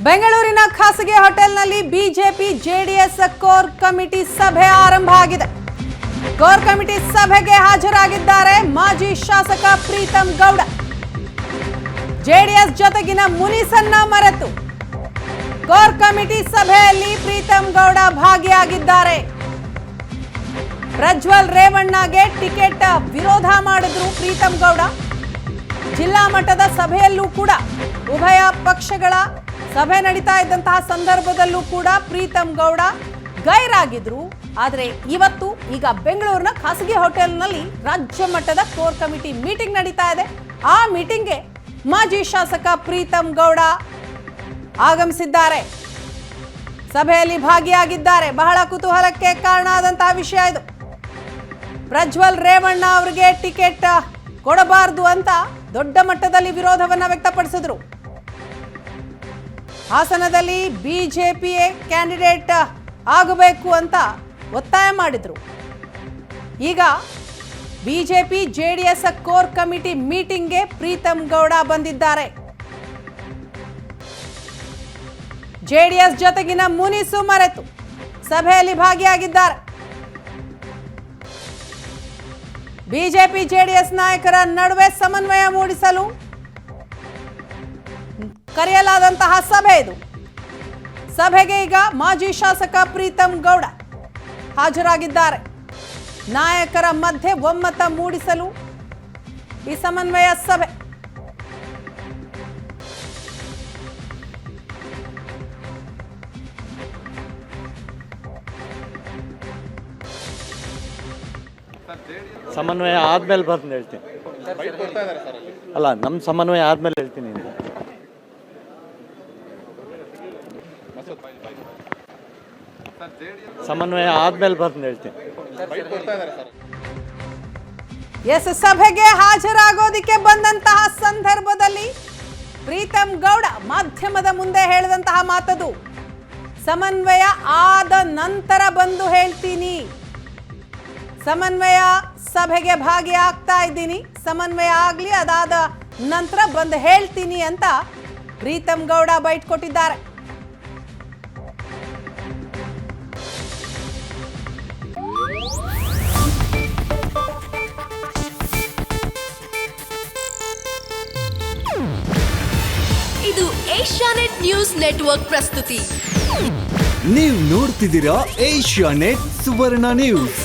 ಬೆಂಗಳೂರಿನ ಖಾಸಗಿ ಹೋಟೆಲ್ನಲ್ಲಿ ಬಿಜೆಪಿ ಜೆಡಿಎಸ್ ಕೋರ್ ಕಮಿಟಿ ಸಭೆ ಆರಂಭ ಆಗಿದೆ. ಕೋರ್ ಕಮಿಟಿ ಸಭೆಗೆ ಹಾಜರಾಗಿದ್ದಾರೆ ಮಾಜಿ ಶಾಸಕ ಪ್ರೀತಂ ಗೌಡ. ಜೆಡಿಎಸ್ ಜೊತೆಗಿನ ಮುನಿಸನ್ನ ಮರೆತು ಕೋರ್ ಕಮಿಟಿ ಸಭೆಯಲ್ಲಿ ಪ್ರೀತಂ ಗೌಡ ಭಾಗಿಯಾಗಿದ್ದಾರೆ. ಪ್ರಜ್ವಲ್ ರೇವಣ್ಣಗೆ ಟಿಕೆಟ್ ವಿರೋಧ ಮಾಡಿದ್ರು ಪ್ರೀತಂ ಗೌಡ. ಜಿಲ್ಲಾ ಮಟ್ಟದ ಸಭೆಯಲ್ಲೂ ಕೂಡ ಉಭಯ ಪಕ್ಷಗಳ ಸಭೆ ನಡೀತಾ ಇದ್ದಂತಹ ಸಂದರ್ಭದಲ್ಲೂ ಕೂಡ ಪ್ರೀತಂ ಗೌಡ ಗೈರಾಗಿದ್ರು. ಆದರೆ ಇವತ್ತು ಈಗ ಬೆಂಗಳೂರಿನ ಖಾಸಗಿ ಹೋಟೆಲ್ನಲ್ಲಿ ರಾಜ್ಯ ಮಟ್ಟದ ಕೋರ್ ಕಮಿಟಿ ಮೀಟಿಂಗ್ ನಡೀತಾ ಇದೆ. ಆ ಮೀಟಿಂಗ್ಗೆ ಮಾಜಿ ಶಾಸಕ ಪ್ರೀತಂ ಗೌಡ ಆಗಮಿಸಿದ್ದಾರೆ, ಸಭೆಯಲ್ಲಿ ಭಾಗಿಯಾಗಿದ್ದಾರೆ. ಬಹಳ ಕುತೂಹಲಕ್ಕೆ ಕಾರಣ ಆದಂತಹ ವಿಷಯ ಇದು. ಪ್ರಜ್ವಲ್ ರೇವಣ್ಣ ಅವರಿಗೆ ಟಿಕೆಟ್ ಕೊಡಬಾರದು ಅಂತ ದೊಡ್ಡ ಮಟ್ಟದಲ್ಲಿ ವಿರೋಧವನ್ನ ವ್ಯಕ್ತಪಡಿಸಿದ್ರು. ಹಾಸನದಲ್ಲಿ ಬಿಜೆಪಿಯೇ ಕ್ಯಾಂಡಿಡೇಟ್ ಆಗಬೇಕು ಅಂತ ಒತ್ತಾಯ ಮಾಡಿದ್ರು. ಈಗ ಬಿಜೆಪಿ ಜೆಡಿಎಸ್ ಕೋರ್ ಕಮಿಟಿ ಮೀಟಿಂಗ್ಗೆ ಪ್ರೀತಂ ಗೌಡ ಬಂದಿದ್ದಾರೆ. ಜೆಡಿಎಸ್ ಜೊತೆಗಿನ ಮುನಿಸು ಮರೆತು ಸಭೆಯಲ್ಲಿ ಭಾಗಿಯಾಗಿದ್ದಾರೆ. ಬಿಜೆಪಿ ಜೆಡಿಎಸ್ ನಾಯಕರ ನಡುವೆ ಸಮನ್ವಯ ಮೂಡಿಸಲು ಕರೆಯಲಾದಂತಹ ಸಭೆ ಇದು. ಸಭೆಗೆ ಈಗ ಮಾಜಿ ಶಾಸಕ ಪ್ರೀತಂ ಗೌಡ ಹಾಜರಾಗಿದ್ದಾರೆ. ನಾಯಕರ ಮಧ್ಯೆ ಒಮ್ಮತ ಮೂಡಿಸಲು ಈ ಸಮನ್ವಯ ಸಭೆ. ಸಮನ್ವಯ ಆದ್ಮೇಲೆ ಬಂದು ಹೇಳ್ತೀನಿ. ಅಲ್ಲ, ನಮ್ಮ ಸಮನ್ವಯ ಆದ್ಮೇಲೆ ಹೇಳ್ತೀನಿ. ಸಮನ್ವಯ ಆದ್ಮೇಲೆ ಬಂದು ಹೇಳ್ತೀನಿ. ಎಸ್, ಸಭೆಗೆ ಹಾಜರಾಗೋದಿಕ್ಕೆ ಬಂದಂತಹ ಸಂದರ್ಭದಲ್ಲಿ ಪ್ರೀತಂ ಗೌಡ ಮಾಧ್ಯಮದ ಮುಂದೆ ಹೇಳಿದಂತಹ ಮಾತದು, ಸಮನ್ವಯ ಆದ ನಂತರ ಬಂದು ಹೇಳ್ತೀನಿ, ಸಮನ್ವಯ ಸಭೆಗೆ ಭಾಗಿಯಾಗ್ತಾ ಇದ್ದೀನಿ, ಸಮನ್ವಯ ಆಗ್ಲಿ ಅದಾದ ನಂತರ ಬಂದು ಹೇಳ್ತೀನಿ ಅಂತ ಪ್ರೀತಂ ಗೌಡ ಬೈಟ್ ಕೊಟ್ಟಿದ್ದಾರೆ. ಇದು ಏಷ್ಯಾನೆಟ್ ನ್ಯೂಸ್ ನೆಟ್ವರ್ಕ್ ಪ್ರಸ್ತುತಿ. ನೀವು ನೋಡ್ತಿದ್ದೀರಾ ಏಷ್ಯಾನೆಟ್ ಸುವರ್ಣ ನ್ಯೂಸ್.